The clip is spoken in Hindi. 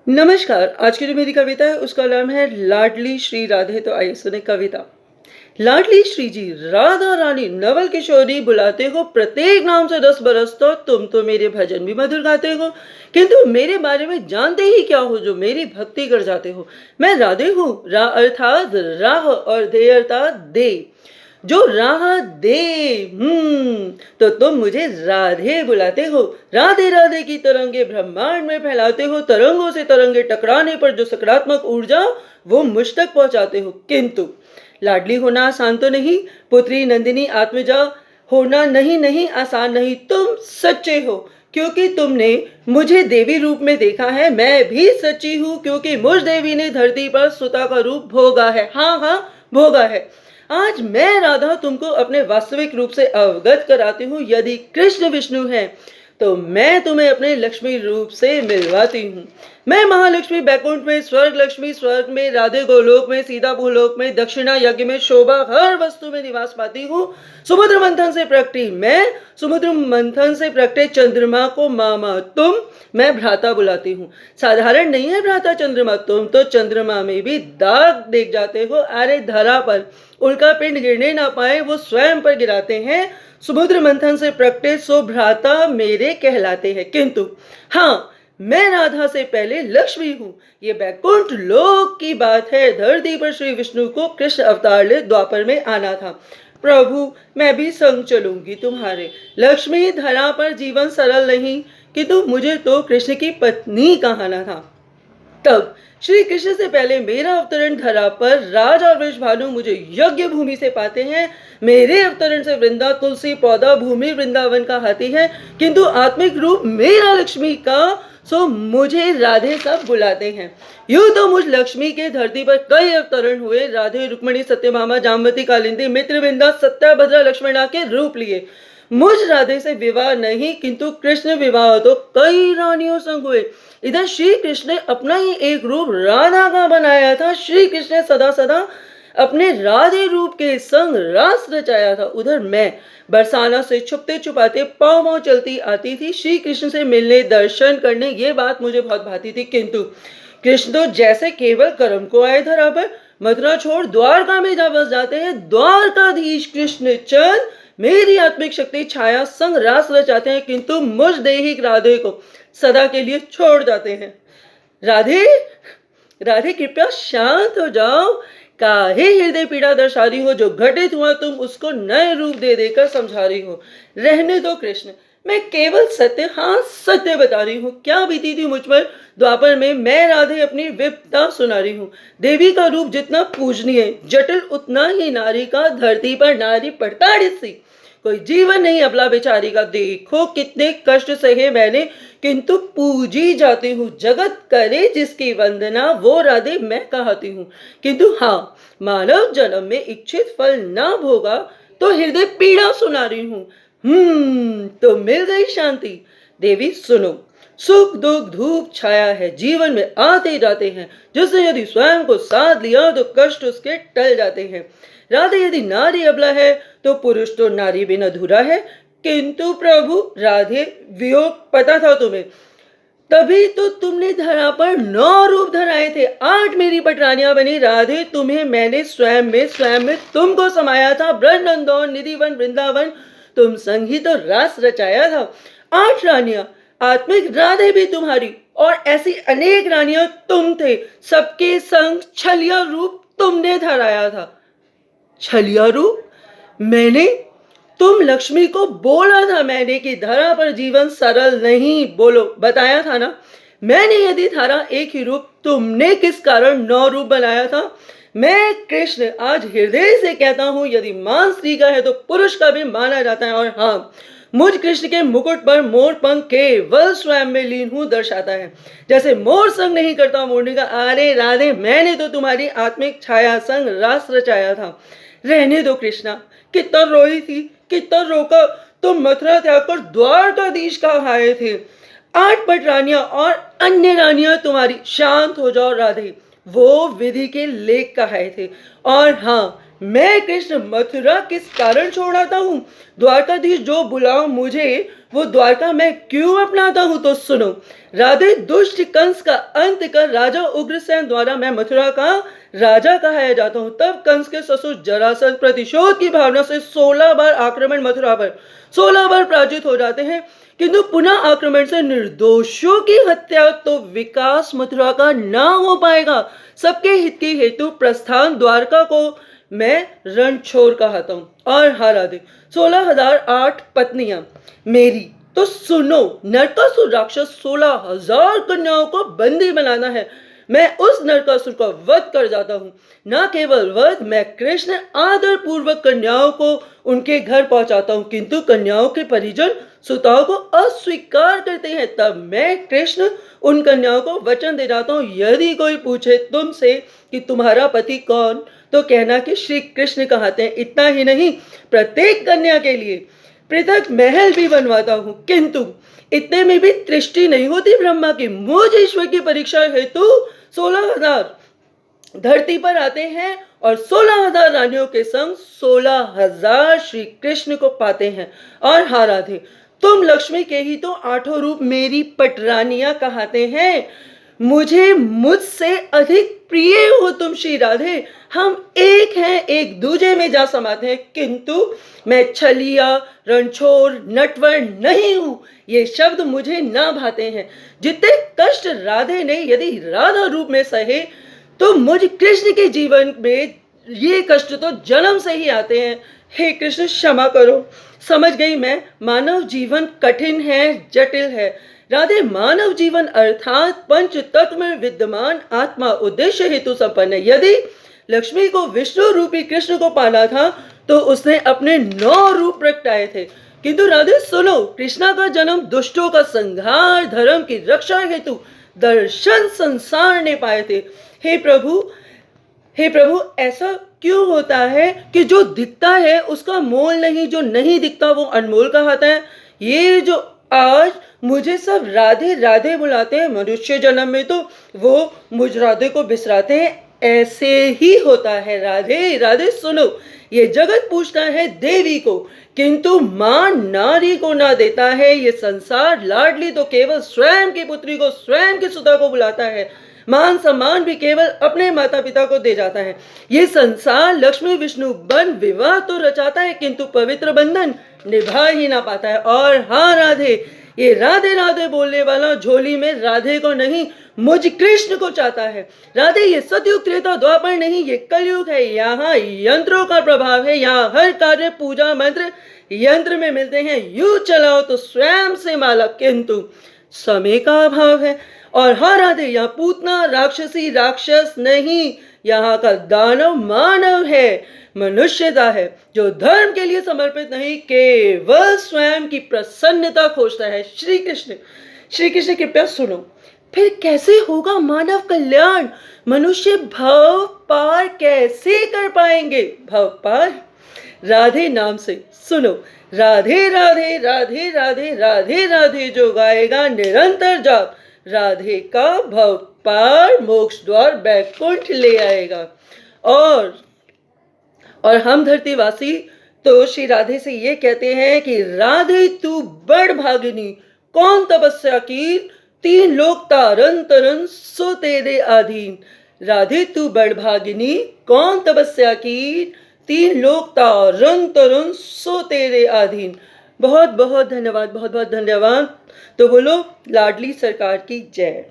नमस्कार। आज की जो मेरी कविता है उसका नाम है लाडली श्री राधे। तो आइए सुने कविता। लाडली श्री जी राधा रानी नवल किशोरी बुलाते हो, प्रत्येक नाम से 10 बरस तो तुम तो मेरे भजन भी मधुर गाते हो, किंतु मेरे बारे में जानते ही क्या हो जो मेरी भक्ति कर जाते हो। मैं राधे हूँ, रा अर्थात राह और दे अर्थात दे, जो राह दे। तो तुम मुझे राधे बुलाते हो। राधे राधे की तरंगे ब्रह्मांड में फैलाते हो, तरंगों से तरंगे टकराने पर जो सकारात्मक ऊर्जा वो मुझ तक पहुंचाते हो। किंतु लाडली होना आसान तो नहीं, पुत्री नंदिनी आत्मजा होना नहीं नहीं आसान नहीं। तुम सच्चे हो क्योंकि तुमने मुझे देवी रूप में देखा है। मैं भी सच्ची हूँ क्योंकि मुझ देवी ने धरती पर सुता का रूप भोगा है। हाँ हाँ, भोगा है। आज मैं राधा तुमको अपने वास्तविक रूप से अवगत कराती हूँ। यदि कृष्ण विष्णु है तो मैं तुम्हें अपने लक्ष्मी रूप से मिलवाती हूँ। मैं महालक्ष्मी बैकुंठ में, स्वर्ग लक्ष्मी स्वर्ग में, राधे गोलोक में, सीता भूलोक में, दक्षिणा यज्ञ में, शोभा हर वस्तु में निवास पाती हूँ। समुद्र मंथन से प्रकटी मैं, समुद्र मंथन से प्रकटे चंद्रमा को मामा तुम, मैं भ्राता बुलाती हूँ। साधारण नहीं है भ्राता चंद्रमा, तुम तो चंद्रमा में भी दाग देख जाते हो। अरे धरा पर उनका पिंड गिरने ना पाए वो स्वयं पर गिराते हैं। समुद्र मंथन से प्रकटे सो भ्राता मेरे कहलाते हैं। किंतु हाँ, मैं राधा से पहले लक्ष्मी हूँ। ये बैकुंठ लोक की बात है। धरती पर श्री विष्णु को कृष्ण अवतार ले द्वापर में आना था। प्रभु मैं भी संग चलूंगी तुम्हारे। लक्ष्मी धरा पर जीवन सरल नहीं, किंतु मुझे तो कृष्ण की पत्नी कहना था। तब श्री कृष्ण से पहले मेरा अवतरण धरा पर राज और वृषभानु मुझे यज्ञ भूमि से पाते हैं। मेरे अवतरण से वृंदा तुलसी पौधा भूमि वृंदावन का हाथी है, किंतु आत्मिक रूप मेरा लक्ष्मी का, सो मुझे राधे सब बुलाते हैं। यूं तो मुझ लक्ष्मी के धरती पर कई अवतरण हुए। राधे रुक्मणी सत्यभामा जामवती कालिंदी मित्रविंदा सत्याभद्रा लक्ष्मणा के रूप लिए। मुझ राधे से विवाह नहीं किंतु कृष्ण विवाह तो कई रानियों संग हुए। इधर श्री कृष्ण ने अपना ही एक रूप राधा का बनाया था। श्री कृष्ण ने सदा सदा अपने राधे रूप के संग रास रचाया था। उधर मैं बरसाना से छुपते छुपाते पाँव पाँव चलती आती थी श्री कृष्ण से मिलने दर्शन करने। ये बात मुझे बहुत भाती थी। किंतु कृष्ण तो जैसे केवल कर्म को आए धरा पर, मथुरा छोड़ द्वारका में जा बस जाते हैं। द्वारकाधीश कृष्ण चंद मेरी आत्मिक शक्ति छाया संग रास रचाते हैं, किंतु मुझ देहिक राधे को सदा के लिए छोड़ जाते हैं। राधे राधे कृपया शांत हो जाओ। काहे हृदय पीड़ा दर्शा रही हो। जो घटित हुआ तुम उसको नए रूप दे देकर समझा रही हो। रहने दो कृष्ण, मैं केवल सत्य, हाँ सत्य बता रही हूँ। क्या बीती थी मुझ पर द्वापर में, मैं राधे अपनी विपदा सुना रही हूँ। देवी का रूप जितना पूजनीय जटिल उतना ही नारी का धरती पर नारी पड़ता सी। कोई जीवन नहीं अबला बेचारी का। देखो कितने कष्ट सहे मैंने, किंतु पूजी जाती हूँ। जगत करे जिसकी वंदना वो राधे मैं कहती हूँ। किंतु हाँ, मानव जन्म में इच्छित फल ना भोगा तो हृदय पीड़ा सुना रही हूँ। तो मिल गई शांति। देवी सुनो, सुख दुख धूप छाया है, जीवन में आते जाते हैं। जिसने यदि स्वयं को साध लिया तो कष्ट उसके टल जाते हैं। राधे यदि नारी अबला है तो पुरुष तो नारी बिन अधूरा है। किंतु प्रभु राधे वियोग पता था तुम्हें, तभी तो तुमने धरा पर 9 रूप धराए थे। 8 मेरी पटरानियां बनी। राधे तुम्हें मैंने स्वयं में तुमको समाया था। ब्रज नंदन निधिवन वृंदावन तुम संग ही तो रास रचाया था। 8 रानियां, आत्मिक राधे भी तुम्हारी, और ऐसी अनेक रानियां तुम थे। सबके संग छलिया रूप तुमने धराया था। छलिया रूप मैंने, तुम लक्ष्मी को बोला था मैंने कि धरा पर जीवन सरल नहीं। बोलो, बताया था ना। मैंने यदि धारा एक ही रूप, तुमने किस कारण 9 रूप बनाया था। मैं कृष्ण आज हृदय से कहता हूं, यदि मान स्त्री का है तो पुरुष का भी माना जाता है। और हाँ, मुझ कृष्ण के मुकुट पर मोर पंख केवल स्वयं में लीन हूं दर्शाता है। जैसे मोर संग नहीं करता मोरनी का। अरे राधे, मैंने तो तुम्हारी आत्मिक छाया संग रास रचाया था। रहने दो कृष्णा, कितना रोई थी, कितना रोका। तुम मथुरा त्याग कर द्वारकाधीश का आए थे। 8 पट रानियां और अन्य रानियां तुम्हारी। शांत हो जाओ राधे, वो विधि के लेख कहाए थे। और हाँ, मैं कृष्ण मथुरा किस कारण छोड़ आता हूँ? द्वारकाधीश जो बुलाओ मुझे, वो द्वारका मैं क्यों अपनाता हूँ? तो सुनो, राधे दुष्ट कंस का अंत कर राजा उग्रसेन द्वारा मैं मथुरा का राजा कहाया जाता हूँ। तब कंस के ससुर जरासंध प्रतिशोध की भावना से 16 बार आक्रमण मथुरा पर 16 बार पराजित हो जाते हैं, किंतु पुनः आक्रमण से निर्दोषों की हत्या, तो विकास मथुरा का ना हो पाएगा। सबके हित के हेतु प्रस्थान द्वारका को मैं रणछोड़ कहता हूँ। और हाँ राधे, 16,008 पत्नियां मेरी, तो सुनो, नरकासुर राक्षस 16,000 कन्याओं को बंदी बनाना है। मैं उस नरकासुर का वध कर जाता हूँ। न केवल वध, मैं कृष्ण आदर पूर्वक कन्याओं को उनके घर पहुंचाता हूँ, किंतु कन्याओं के परिजन सुताओं को अस्वीकार करते हैं। तब मैं कृष्ण उन कन्याओं को वचन दे जाता हूँ, यदि कोई पूछे तुमसे कि तुम्हारा पति कौन, तो कहना कि श्री कृष्ण कहते हैं। इतना ही नहीं, प्रत्येक कन्या के लिए पृथक महल भी बनवाता हूँ, किंतु इतने में भी तृष्टि नहीं होती ब्रह्मा की। मुझ ईश्वर की परीक्षा हेतु 16,000 धरती पर आते हैं और 16,000 रानियों के संग 16,000 श्री कृष्ण को पाते हैं। और हाँ राधे, तुम लक्ष्मी के ही तो 8 रूप मेरी पटरानियां कहते हैं। मुझे मुझसे अधिक प्रिय हो तुम श्री राधे। हम एक हैं, एक दूजे में जा समाते हैं, किंतु मैं छलिया, रणछोड़, नटवर नहीं हूं। ये शब्द मुझे ना भाते हैं। जितने कष्ट राधे ने यदि राधा रूप में सहे, तो मुझ कृष्ण के जीवन में ये कष्ट तो जन्म से ही आते हैं। हे कृष्ण क्षमा करो, समझ गई मैं, मानव जीवन कठिन है, जटिल है। राधे, मानव जीवन अर्थात पंच तत्व में विद्यमान आत्मा उद्देश्य हेतु संपन्न है। यदि लक्ष्मी को विष्णु रूपी कृष्ण को पाना था, तो उसने अपने 9 रूप प्रगटाए थे। किंतु राधे सुनो, कृष्णा का जन्म दुष्टों का संहार, धर्म की रक्षा हेतु दर्शन संसार ने पाए थे। हे प्रभु, हे प्रभु, ऐसा क्यों होता है कि जो दिखता है उसका मोल नहीं, जो नहीं दिखता वो अनमोल कहलाता है। ये जो आज मुझे सब राधे राधे बुलाते हैं, मनुष्य जन्म में तो वो मुझ राधे को बिसराते हैं। ऐसे ही होता है राधे। राधे सुनो, ये जगत पूछता है देवी को, किंतु मां नारी को ना देता है। ये संसार लाडली तो केवल स्वयं की पुत्री को, स्वयं की सुता को बुलाता है। मान सम्मान भी केवल अपने माता पिता को दे जाता है। ये संसार लक्ष्मी विष्णु बन विवाह तो रचाता है, किंतु पवित्र बंधन निभा ही ना पाता है। और हाँ राधे, ये राधे राधे बोलने वाला झोली में राधे को नहीं, मुझ कृष्ण को चाहता है। राधे, ये सतयुग त्रेता द्वापर नहीं, ये कलयुग है। यहाँ यंत्रों का प्रभाव है। यहाँ हर कार्य पूजा मंत्र यंत्र में मिलते हैं। यूं चलाओ तो स्वयं से माला, किंतु समय का अभाव है। और हाँ राधे, यहाँ पूतना राक्षसी राक्षस नहीं, यहाँ का दानव मानव है, मनुष्यता है, जो धर्म के लिए समर्पित नहीं, केवल स्वयं की प्रसन्नता खोजता है। श्री कृष्ण कृपया सुनो, फिर कैसे होगा मानव कल्याण? मनुष्य भव पार कैसे कर पाएंगे? भव पार राधे नाम से सुनो, राधे राधे राधे राधे राधे राधे जो गाएगा निरंतर जाप, राधे का भव पार मोक्ष द्वार बैकुंठ ले आएगा। और हम धरतीवासी तो श्री राधे से ये कहते हैं कि राधे तू बड़ भागिनी, कौन तपस्या की, 3 लोक तारन तरन सो तेरे अधीन। राधे तू बड़ भागिनी, कौन तपस्या की, 3 लोक तारन तरन सो तेरे अधीन। बहुत बहुत धन्यवाद, बहुत बहुत धन्यवाद। तो बोलो लाडली सरकार की जय।